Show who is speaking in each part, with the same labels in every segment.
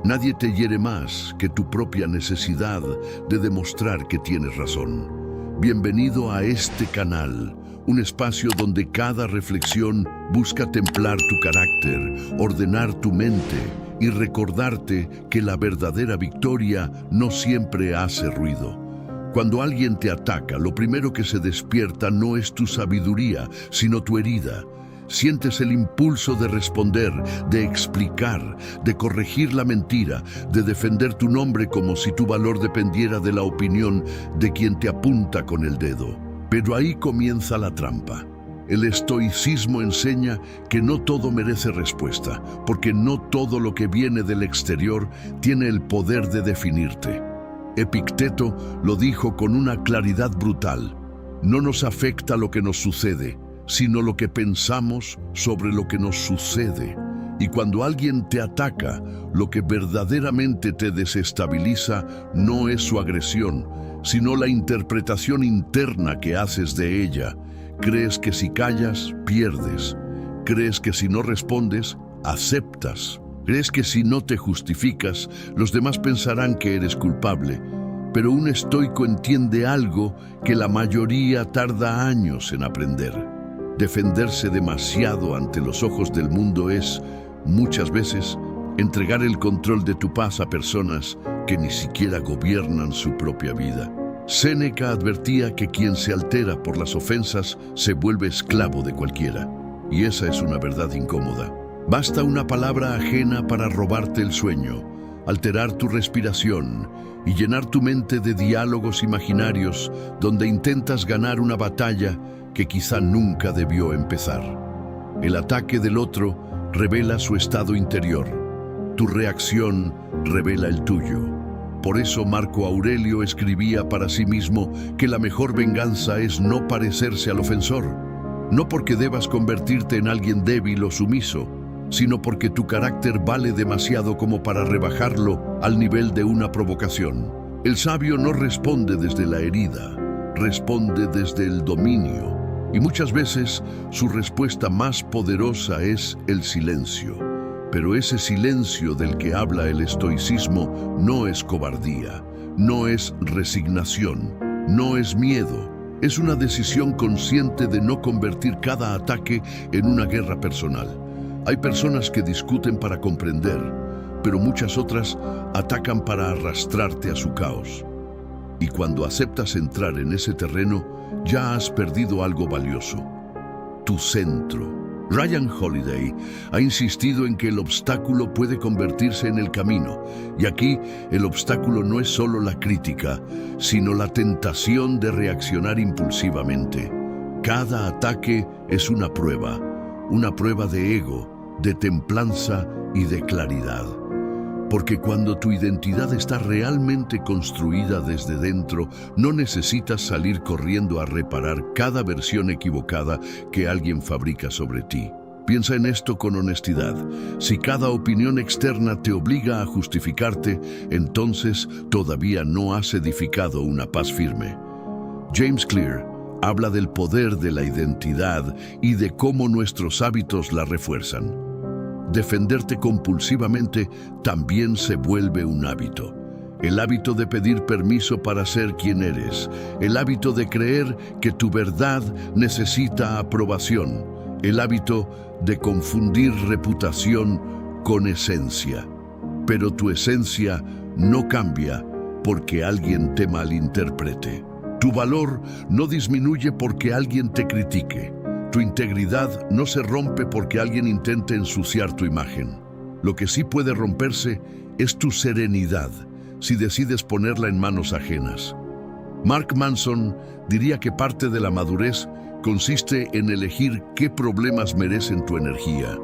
Speaker 1: Nadie te hiere más que tu propia necesidad de demostrar que tienes razón. Bienvenido a este canal, un espacio donde cada reflexión busca templar tu carácter, ordenar tu mente y recordarte que la verdadera victoria no siempre hace ruido. Cuando alguien te ataca, lo primero que se despierta no es tu sabiduría, sino tu herida. Sientes el impulso de responder, de explicar, de corregir la mentira, de defender tu nombre como si tu valor dependiera de la opinión de quien te apunta con el dedo. Pero ahí comienza la trampa. El estoicismo enseña que no todo merece respuesta, porque no todo lo que viene del exterior tiene el poder de definirte. Epicteto lo dijo con una claridad brutal: no nos afecta lo que nos sucede, sino lo que pensamos sobre lo que nos sucede. Y cuando alguien te ataca, lo que verdaderamente te desestabiliza no es su agresión, sino la interpretación interna que haces de ella. Crees que si callas, pierdes. Crees que si no respondes, aceptas. Crees que si no te justificas, los demás pensarán que eres culpable. Pero un estoico entiende algo que la mayoría tarda años en aprender. Defenderse demasiado ante los ojos del mundo es, muchas veces, entregar el control de tu paz a personas que ni siquiera gobiernan su propia vida. Séneca advertía que quien se altera por las ofensas se vuelve esclavo de cualquiera. Y esa es una verdad incómoda. Basta una palabra ajena para robarte el sueño, alterar tu respiración y llenar tu mente de diálogos imaginarios donde intentas ganar una batalla que quizá nunca debió empezar. El ataque del otro revela su estado interior. Tu reacción revela el tuyo. Por eso Marco Aurelio escribía para sí mismo que la mejor venganza es no parecerse al ofensor. No porque debas convertirte en alguien débil o sumiso, sino porque tu carácter vale demasiado como para rebajarlo al nivel de una provocación. El sabio no responde desde la herida, responde desde el dominio. Y muchas veces su respuesta más poderosa es el silencio. Pero ese silencio del que habla el estoicismo no es cobardía, no es resignación, no es miedo. Es una decisión consciente de no convertir cada ataque en una guerra personal. Hay personas que discuten para comprender, pero muchas otras atacan para arrastrarte a su caos. Y cuando aceptas entrar en ese terreno, ya has perdido algo valioso: tu centro. Ryan Holiday ha insistido en que el obstáculo puede convertirse en el camino, y aquí el obstáculo no es solo la crítica, sino la tentación de reaccionar impulsivamente. Cada ataque es una prueba de ego, de templanza y de claridad. Porque cuando tu identidad está realmente construida desde dentro, no necesitas salir corriendo a reparar cada versión equivocada que alguien fabrica sobre ti. Piensa en esto con honestidad. Si cada opinión externa te obliga a justificarte, entonces todavía no has edificado una paz firme. James Clear habla del poder de la identidad y de cómo nuestros hábitos la refuerzan. Defenderte compulsivamente también se vuelve un hábito. El hábito de pedir permiso para ser quien eres. El hábito de creer que tu verdad necesita aprobación. El hábito de confundir reputación con esencia. Pero tu esencia no cambia porque alguien te malinterprete. Tu valor no disminuye porque alguien te critique. Tu integridad no se rompe porque alguien intente ensuciar tu imagen. Lo que sí puede romperse es tu serenidad, si decides ponerla en manos ajenas. Mark Manson diría que parte de la madurez consiste en elegir qué problemas merecen tu energía.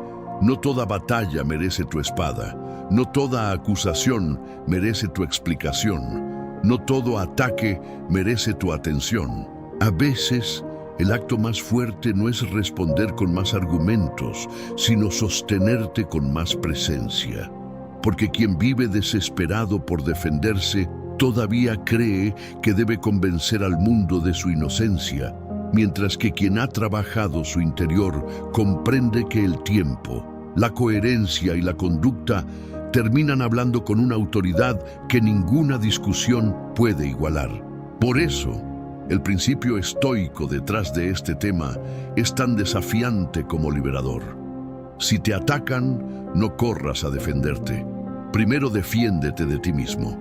Speaker 1: No toda batalla merece tu espada. No toda acusación merece tu explicación. No todo ataque merece tu atención. A veces, el acto más fuerte no es responder con más argumentos, sino sostenerte con más presencia. Porque quien vive desesperado por defenderse todavía cree que debe convencer al mundo de su inocencia, mientras que quien ha trabajado su interior comprende que el tiempo, la coherencia y la conducta terminan hablando con una autoridad que ninguna discusión puede igualar. Por eso, el principio estoico detrás de este tema es tan desafiante como liberador. Si te atacan, no corras a defenderte. Primero defiéndete de ti mismo.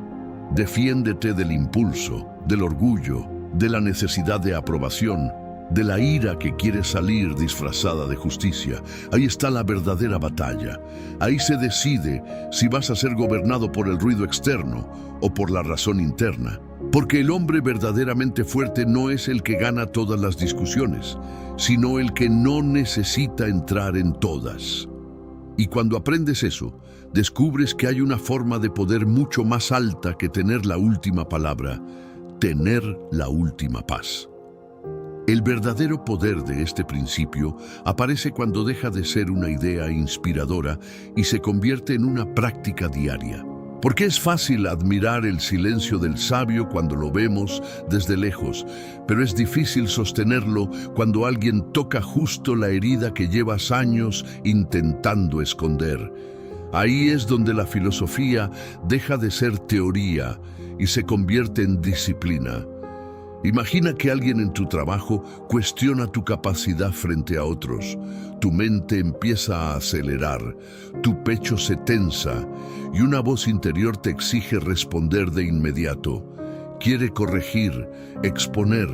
Speaker 1: Defiéndete del impulso, del orgullo, de la necesidad de aprobación, de la ira que quiere salir disfrazada de justicia. Ahí está la verdadera batalla. Ahí se decide si vas a ser gobernado por el ruido externo o por la razón interna. Porque el hombre verdaderamente fuerte no es el que gana todas las discusiones, sino el que no necesita entrar en todas. Y cuando aprendes eso, descubres que hay una forma de poder mucho más alta que tener la última palabra, tener la última paz. El verdadero poder de este principio aparece cuando deja de ser una idea inspiradora y se convierte en una práctica diaria. Porque es fácil admirar el silencio del sabio cuando lo vemos desde lejos, pero es difícil sostenerlo cuando alguien toca justo la herida que llevas años intentando esconder. Ahí es donde la filosofía deja de ser teoría y se convierte en disciplina. Imagina que alguien en tu trabajo cuestiona tu capacidad frente a otros. Tu mente empieza a acelerar, tu pecho se tensa y una voz interior te exige responder de inmediato. Quiere corregir, exponer,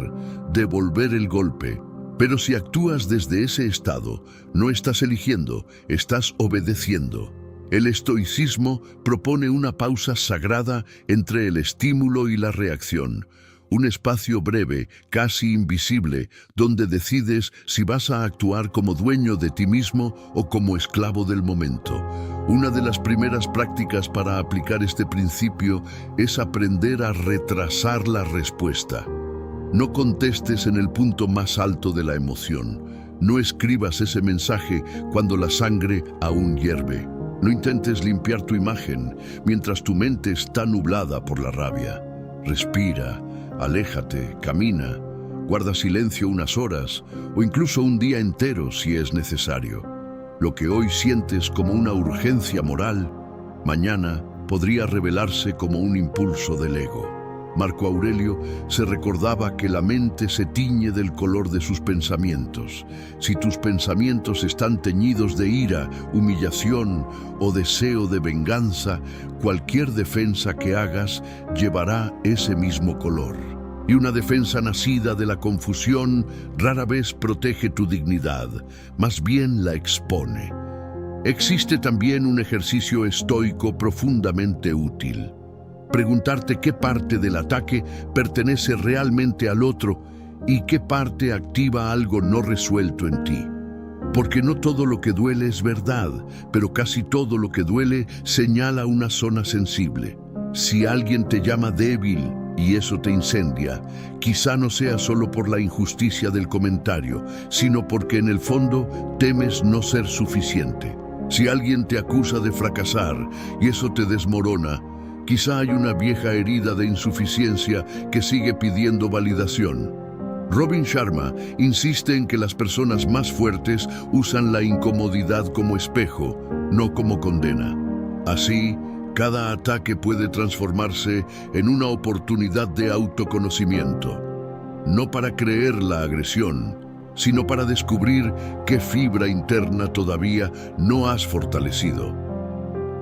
Speaker 1: devolver el golpe. Pero si actúas desde ese estado, no estás eligiendo, estás obedeciendo. El estoicismo propone una pausa sagrada entre el estímulo y la reacción. Un espacio breve, casi invisible, donde decides si vas a actuar como dueño de ti mismo o como esclavo del momento. Una de las primeras prácticas para aplicar este principio es aprender a retrasar la respuesta. No contestes en el punto más alto de la emoción. No escribas ese mensaje cuando la sangre aún hierve. No intentes limpiar tu imagen mientras tu mente está nublada por la rabia. Respira. Aléjate, camina, guarda silencio unas horas o incluso un día entero si es necesario. Lo que hoy sientes como una urgencia moral, mañana podría revelarse como un impulso del ego. Marco Aurelio se recordaba que la mente se tiñe del color de sus pensamientos. Si tus pensamientos están teñidos de ira, humillación o deseo de venganza, cualquier defensa que hagas llevará ese mismo color. Y una defensa nacida de la confusión rara vez protege tu dignidad, más bien la expone. Existe también un ejercicio estoico profundamente útil. Preguntarte qué parte del ataque pertenece realmente al otro y qué parte activa algo no resuelto en ti. Porque no todo lo que duele es verdad, pero casi todo lo que duele señala una zona sensible. Si alguien te llama débil y eso te incendia, quizá no sea solo por la injusticia del comentario, sino porque en el fondo temes no ser suficiente. Si alguien te acusa de fracasar y eso te desmorona, quizá hay una vieja herida de insuficiencia que sigue pidiendo validación. Robin Sharma insiste en que las personas más fuertes usan la incomodidad como espejo, no como condena. Así, cada ataque puede transformarse en una oportunidad de autoconocimiento. No para creer la agresión, sino para descubrir qué fibra interna todavía no has fortalecido.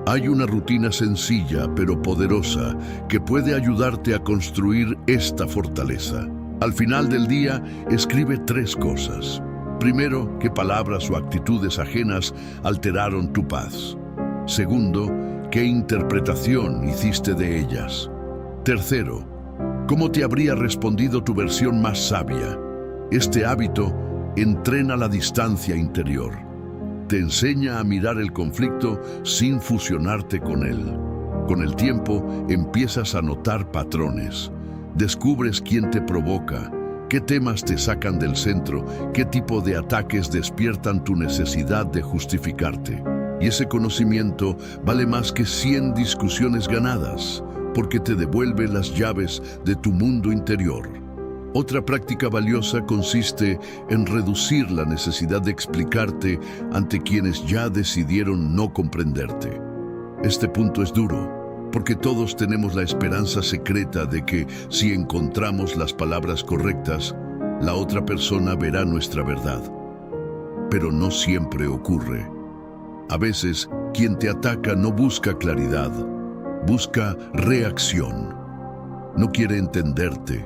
Speaker 1: Hay una rutina sencilla pero poderosa que puede ayudarte a construir esta fortaleza. Al final del día, escribe 3 cosas. Primero, qué palabras o actitudes ajenas alteraron tu paz. Segundo, qué interpretación hiciste de ellas. Tercero, cómo te habría respondido tu versión más sabia. Este hábito entrena la distancia interior. Te enseña a mirar el conflicto sin fusionarte con él. Con el tiempo empiezas a notar patrones. Descubres quién te provoca, qué temas te sacan del centro, qué tipo de ataques despiertan tu necesidad de justificarte. Y ese conocimiento vale más que 100 discusiones ganadas, porque te devuelve las llaves de tu mundo interior. Otra práctica valiosa consiste en reducir la necesidad de explicarte ante quienes ya decidieron no comprenderte. Este punto es duro, porque todos tenemos la esperanza secreta de que si encontramos las palabras correctas, la otra persona verá nuestra verdad. Pero no siempre ocurre. A veces, quien te ataca no busca claridad, busca reacción. No quiere entenderte,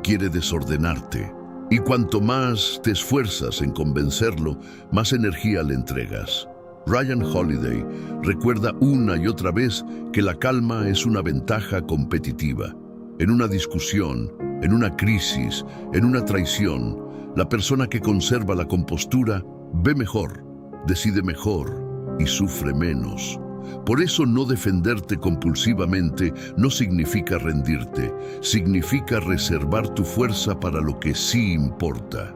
Speaker 1: quiere desordenarte. Y cuanto más te esfuerzas en convencerlo, más energía le entregas. Ryan Holiday recuerda una y otra vez que la calma es una ventaja competitiva. En una discusión, en una crisis, en una traición, la persona que conserva la compostura ve mejor, decide mejor y sufre menos. Por eso no defenderte compulsivamente no significa rendirte, significa reservar tu fuerza para lo que sí importa.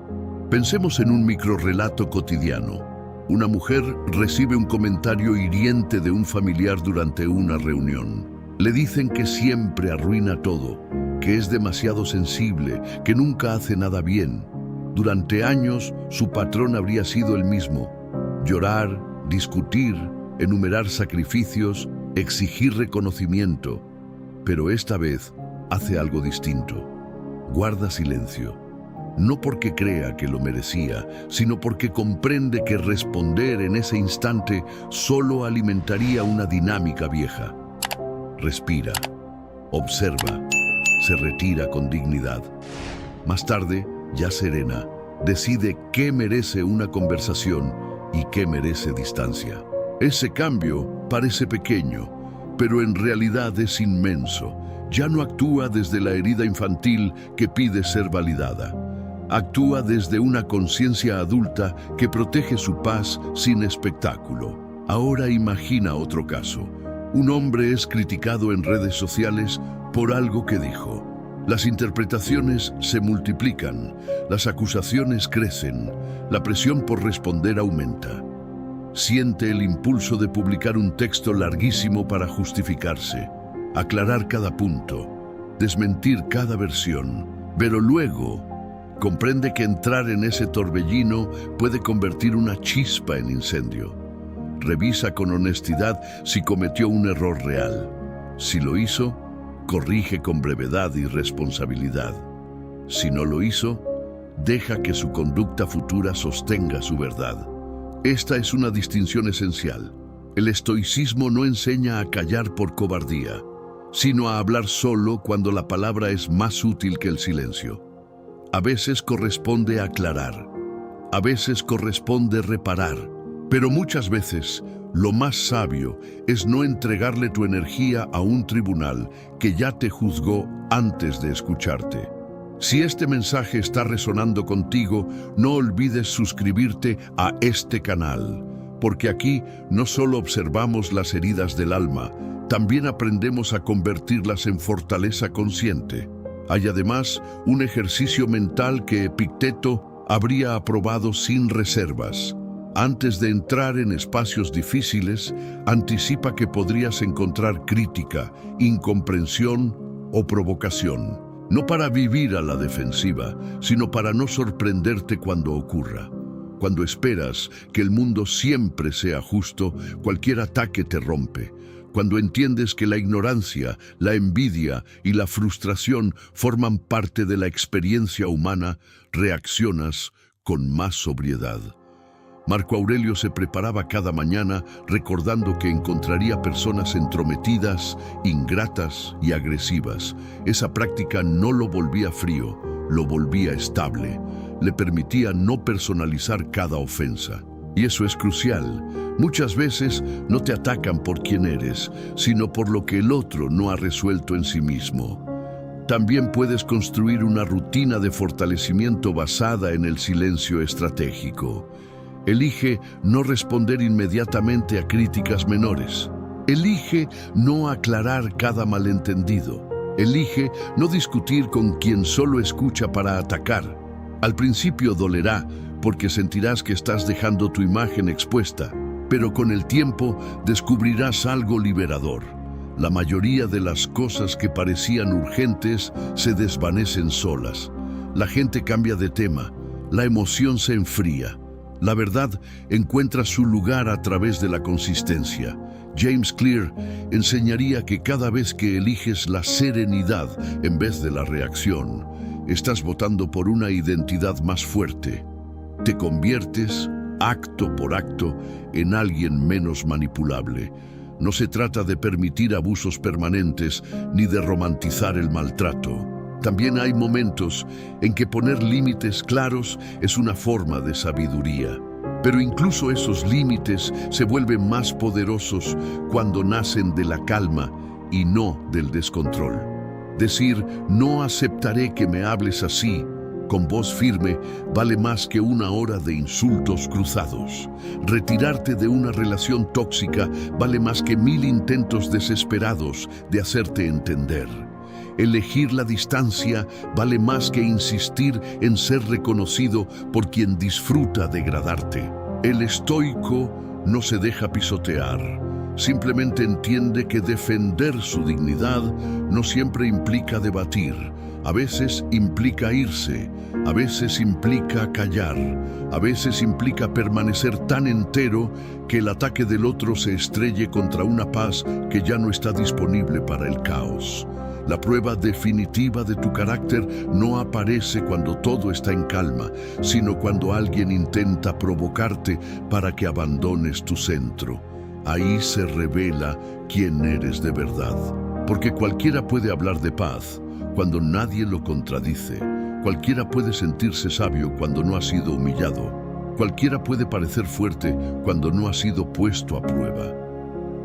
Speaker 1: Pensemos en un microrrelato cotidiano. Una mujer recibe un comentario hiriente de un familiar durante una reunión. Le dicen que siempre arruina todo, que es demasiado sensible, que nunca hace nada bien. Durante años, su patrón habría sido el mismo: llorar, discutir, enumerar sacrificios, exigir reconocimiento. Pero esta vez hace algo distinto. Guarda silencio. No porque crea que lo merecía, sino porque comprende que responder en ese instante solo alimentaría una dinámica vieja. Respira, observa, se retira con dignidad. Más tarde, ya serena, decide qué merece una conversación y qué merece distancia. Ese cambio parece pequeño, pero en realidad es inmenso. Ya no actúa desde la herida infantil que pide ser validada. Actúa desde una conciencia adulta que protege su paz sin espectáculo. Ahora imagina otro caso. Un hombre es criticado en redes sociales por algo que dijo. Las interpretaciones se multiplican, las acusaciones crecen, la presión por responder aumenta. Siente el impulso de publicar un texto larguísimo para justificarse, aclarar cada punto, desmentir cada versión, pero luego comprende que entrar en ese torbellino puede convertir una chispa en incendio. Revisa con honestidad si cometió un error real. Si lo hizo, corrige con brevedad y responsabilidad. Si no lo hizo, deja que su conducta futura sostenga su verdad. Esta es una distinción esencial. El estoicismo no enseña a callar por cobardía, sino a hablar solo cuando la palabra es más útil que el silencio. A veces corresponde aclarar, a veces corresponde reparar, pero muchas veces lo más sabio es no entregarle tu energía a un tribunal que ya te juzgó antes de escucharte. Si este mensaje está resonando contigo, no olvides suscribirte a este canal, porque aquí no solo observamos las heridas del alma, también aprendemos a convertirlas en fortaleza consciente. Hay además un ejercicio mental que Epicteto habría aprobado sin reservas. Antes de entrar en espacios difíciles, anticipa que podrías encontrar crítica, incomprensión o provocación. No para vivir a la defensiva, sino para no sorprenderte cuando ocurra. Cuando esperas que el mundo siempre sea justo, cualquier ataque te rompe. Cuando entiendes que la ignorancia, la envidia y la frustración forman parte de la experiencia humana, reaccionas con más sobriedad. Marco Aurelio se preparaba cada mañana recordando que encontraría personas entrometidas, ingratas y agresivas. Esa práctica no lo volvía frío, lo volvía estable. Le permitía no personalizar cada ofensa. Y eso es crucial. Muchas veces no te atacan por quién eres, sino por lo que el otro no ha resuelto en sí mismo. También puedes construir una rutina de fortalecimiento basada en el silencio estratégico. Elige no responder inmediatamente a críticas menores. Elige no aclarar cada malentendido. Elige no discutir con quien solo escucha para atacar. Al principio dolerá, porque sentirás que estás dejando tu imagen expuesta, pero con el tiempo descubrirás algo liberador. La mayoría de las cosas que parecían urgentes se desvanecen solas. La gente cambia de tema, la emoción se enfría. La verdad encuentra su lugar a través de la consistencia. James Clear enseñaría que cada vez que eliges la serenidad en vez de la reacción, estás votando por una identidad más fuerte. Te conviertes, acto por acto, en alguien menos manipulable. No se trata de permitir abusos permanentes ni de romantizar el maltrato. También hay momentos en que poner límites claros es una forma de sabiduría. Pero incluso esos límites se vuelven más poderosos cuando nacen de la calma y no del descontrol. Decir, no aceptaré que me hables así, con voz firme, vale más que una hora de insultos cruzados. Retirarte de una relación tóxica vale más que 1000 intentos desesperados de hacerte entender. Elegir la distancia vale más que insistir en ser reconocido por quien disfruta degradarte. El estoico no se deja pisotear. Simplemente entiende que defender su dignidad no siempre implica debatir. A veces implica irse, a veces implica callar, a veces implica permanecer tan entero que el ataque del otro se estrelle contra una paz que ya no está disponible para el caos. La prueba definitiva de tu carácter no aparece cuando todo está en calma, sino cuando alguien intenta provocarte para que abandones tu centro. Ahí se revela quién eres de verdad. Porque cualquiera puede hablar de paz cuando nadie lo contradice. Cualquiera puede sentirse sabio cuando no ha sido humillado. Cualquiera puede parecer fuerte cuando no ha sido puesto a prueba.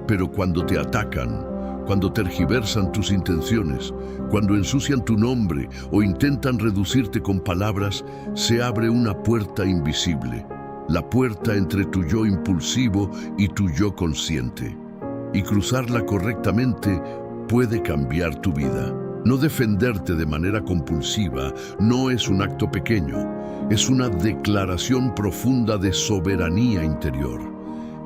Speaker 1: Pero cuando te atacan, cuando tergiversan tus intenciones, cuando ensucian tu nombre o intentan reducirte con palabras, se abre una puerta invisible, la puerta entre tu yo impulsivo y tu yo consciente. Y cruzarla correctamente puede cambiar tu vida. No defenderte de manera compulsiva no es un acto pequeño, es una declaración profunda de soberanía interior.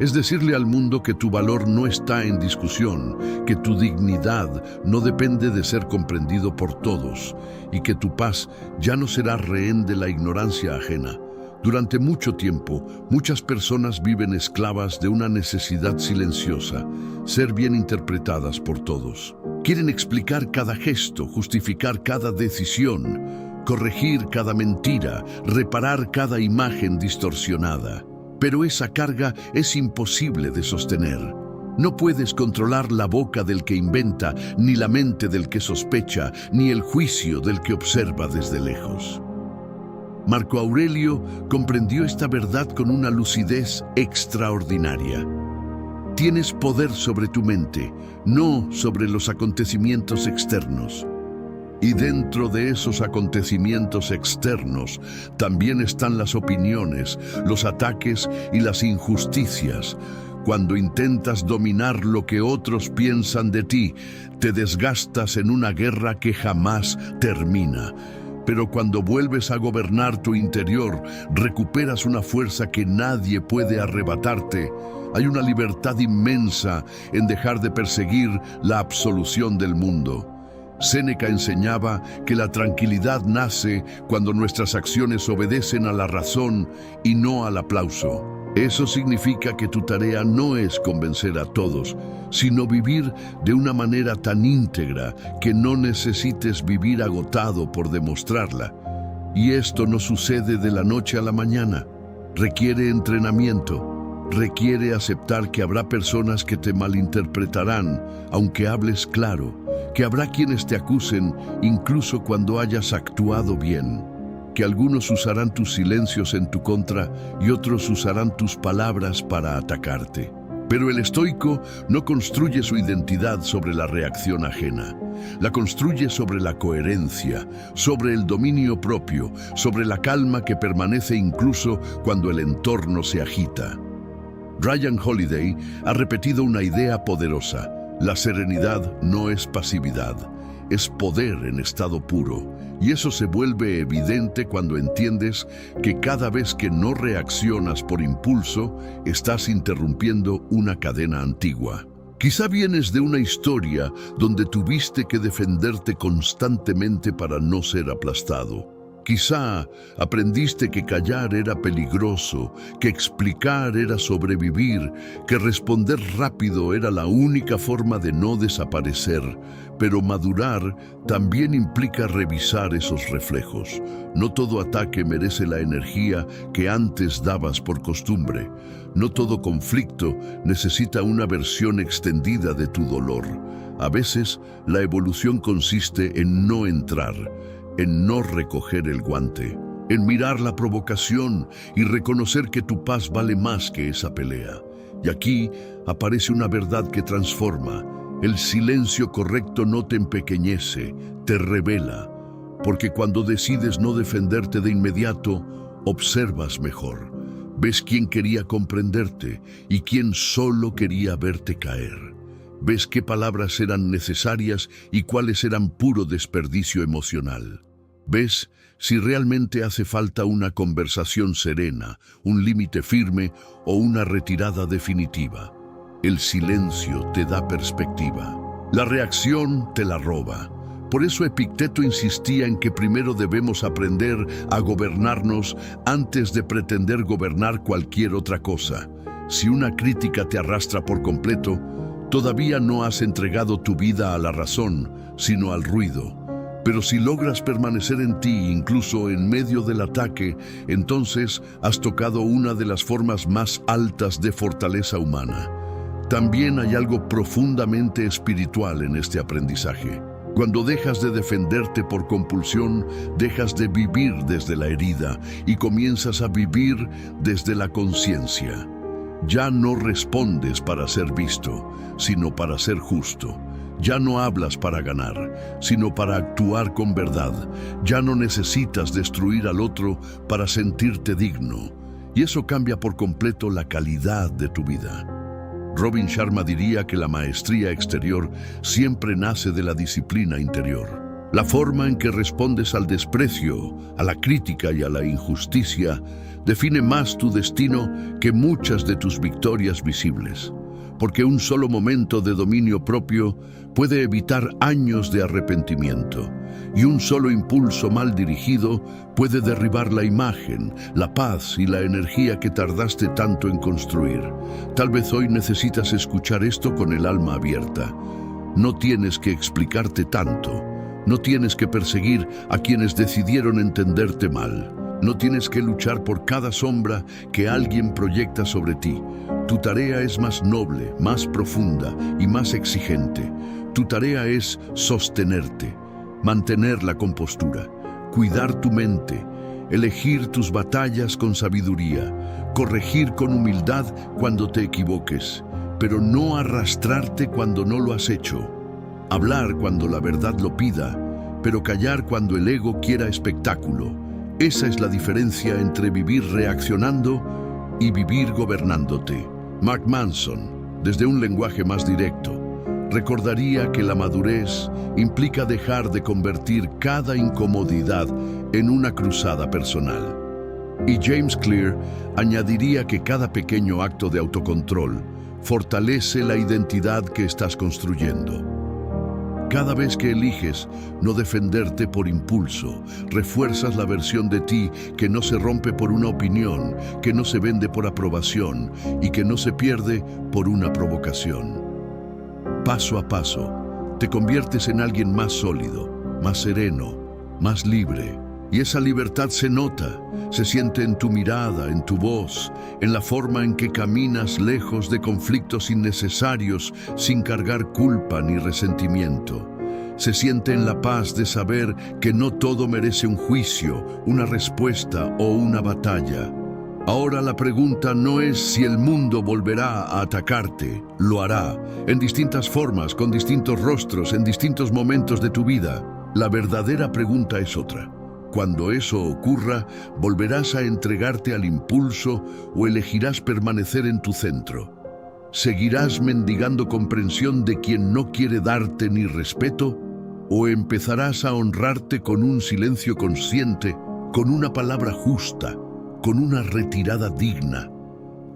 Speaker 1: Es decirle al mundo que tu valor no está en discusión, que tu dignidad no depende de ser comprendido por todos y que tu paz ya no será rehén de la ignorancia ajena. Durante mucho tiempo, muchas personas viven esclavas de una necesidad silenciosa, ser bien interpretadas por todos. Quieren explicar cada gesto, justificar cada decisión, corregir cada mentira, reparar cada imagen distorsionada. Pero esa carga es imposible de sostener. No puedes controlar la boca del que inventa, ni la mente del que sospecha, ni el juicio del que observa desde lejos. Marco Aurelio comprendió esta verdad con una lucidez extraordinaria. Tienes poder sobre tu mente, no sobre los acontecimientos externos. Y dentro de esos acontecimientos externos también están las opiniones, los ataques y las injusticias. Cuando intentas dominar lo que otros piensan de ti, te desgastas en una guerra que jamás termina. Pero cuando vuelves a gobernar tu interior, recuperas una fuerza que nadie puede arrebatarte. Hay una libertad inmensa en dejar de perseguir la absolución del mundo. Séneca enseñaba que la tranquilidad nace cuando nuestras acciones obedecen a la razón y no al aplauso. Eso significa que tu tarea no es convencer a todos, sino vivir de una manera tan íntegra que no necesites vivir agotado por demostrarla. Y esto no sucede de la noche a la mañana. Requiere entrenamiento, requiere aceptar que habrá personas que te malinterpretarán, aunque hables claro, que habrá quienes te acusen incluso cuando hayas actuado bien, que algunos usarán tus silencios en tu contra y otros usarán tus palabras para atacarte. Pero el estoico no construye su identidad sobre la reacción ajena. La construye sobre la coherencia, sobre el dominio propio, sobre la calma que permanece incluso cuando el entorno se agita. Ryan Holiday ha repetido una idea poderosa. La serenidad no es pasividad, es poder en estado puro. Y eso se vuelve evidente cuando entiendes que cada vez que no reaccionas por impulso, estás interrumpiendo una cadena antigua. Quizá vienes de una historia donde tuviste que defenderte constantemente para no ser aplastado. Quizá aprendiste que callar era peligroso, que explicar era sobrevivir, que responder rápido era la única forma de no desaparecer. Pero madurar también implica revisar esos reflejos. No todo ataque merece la energía que antes dabas por costumbre. No todo conflicto necesita una versión extendida de tu dolor. A veces, la evolución consiste en no entrar, en no recoger el guante, en mirar la provocación y reconocer que tu paz vale más que esa pelea. Y aquí aparece una verdad que transforma. El silencio correcto no te empequeñece, te revela, porque cuando decides no defenderte de inmediato, observas mejor. Ves quién quería comprenderte y quién solo quería verte caer. Ves qué palabras eran necesarias y cuáles eran puro desperdicio emocional. Ves si realmente hace falta una conversación serena, un límite firme o una retirada definitiva. El silencio te da perspectiva. La reacción te la roba. Por eso Epicteto insistía en que primero debemos aprender a gobernarnos antes de pretender gobernar cualquier otra cosa. Si una crítica te arrastra por completo, todavía no has entregado tu vida a la razón, sino al ruido. Pero si logras permanecer en ti, incluso en medio del ataque, entonces has tocado una de las formas más altas de fortaleza humana. También hay algo profundamente espiritual en este aprendizaje. Cuando dejas de defenderte por compulsión, dejas de vivir desde la herida y comienzas a vivir desde la conciencia. Ya no respondes para ser visto, sino para ser justo. Ya no hablas para ganar, sino para actuar con verdad. Ya no necesitas destruir al otro para sentirte digno. Y eso cambia por completo la calidad de tu vida. Robin Sharma diría que la maestría exterior siempre nace de la disciplina interior. La forma en que respondes al desprecio, a la crítica y a la injusticia define más tu destino que muchas de tus victorias visibles. Porque un solo momento de dominio propio puede evitar años de arrepentimiento, y un solo impulso mal dirigido puede derribar la imagen, la paz y la energía que tardaste tanto en construir. Tal vez hoy necesitas escuchar esto con el alma abierta. No tienes que explicarte tanto, no tienes que perseguir a quienes decidieron entenderte mal. No tienes que luchar por cada sombra que alguien proyecta sobre ti. Tu tarea es más noble, más profunda y más exigente. Tu tarea es sostenerte, mantener la compostura, cuidar tu mente, elegir tus batallas con sabiduría, corregir con humildad cuando te equivoques, pero no arrastrarte cuando no lo has hecho. Hablar cuando la verdad lo pida, pero callar cuando el ego quiera espectáculo. Esa es la diferencia entre vivir reaccionando y vivir gobernándote. Mark Manson, desde un lenguaje más directo, recordaría que la madurez implica dejar de convertir cada incomodidad en una cruzada personal. Y James Clear añadiría que cada pequeño acto de autocontrol fortalece la identidad que estás construyendo. Cada vez que eliges no defenderte por impulso, refuerzas la versión de ti que no se rompe por una opinión, que no se vende por aprobación y que no se pierde por una provocación. Paso a paso, te conviertes en alguien más sólido, más sereno, más libre. Y esa libertad se nota, se siente en tu mirada, en tu voz, en la forma en que caminas lejos de conflictos innecesarios sin cargar culpa ni resentimiento. Se siente en la paz de saber que no todo merece un juicio, una respuesta o una batalla. Ahora la pregunta no es si el mundo volverá a atacarte, lo hará, en distintas formas, con distintos rostros, en distintos momentos de tu vida. La verdadera pregunta es otra. Cuando eso ocurra, ¿volverás a entregarte al impulso o elegirás permanecer en tu centro? ¿Seguirás mendigando comprensión de quien no quiere darte ni respeto? ¿O empezarás a honrarte con un silencio consciente, con una palabra justa, con una retirada digna?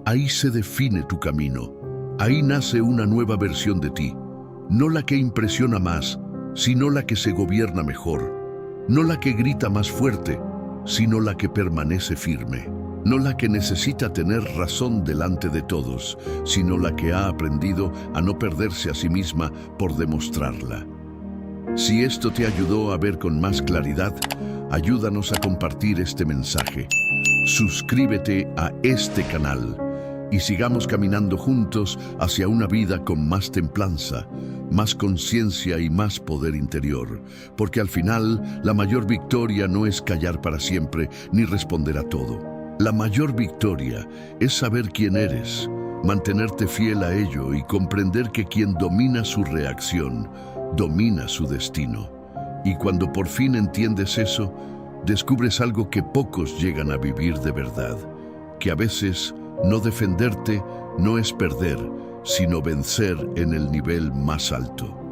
Speaker 1: Ahí se define tu camino. Ahí nace una nueva versión de ti. No la que impresiona más, sino la que se gobierna mejor. No la que grita más fuerte, sino la que permanece firme. No la que necesita tener razón delante de todos, sino la que ha aprendido a no perderse a sí misma por demostrarla. Si esto te ayudó a ver con más claridad, ayúdanos a compartir este mensaje. Suscríbete a este canal y sigamos caminando juntos hacia una vida con más templanza, más conciencia y más poder interior, porque al final la mayor victoria no es callar para siempre ni responder a todo. La mayor victoria es saber quién eres, mantenerte fiel a ello y comprender que quien domina su reacción, domina su destino. Y cuando por fin entiendes eso, descubres algo que pocos llegan a vivir de verdad, que a veces no defenderte no es perder, sino vencer en el nivel más alto.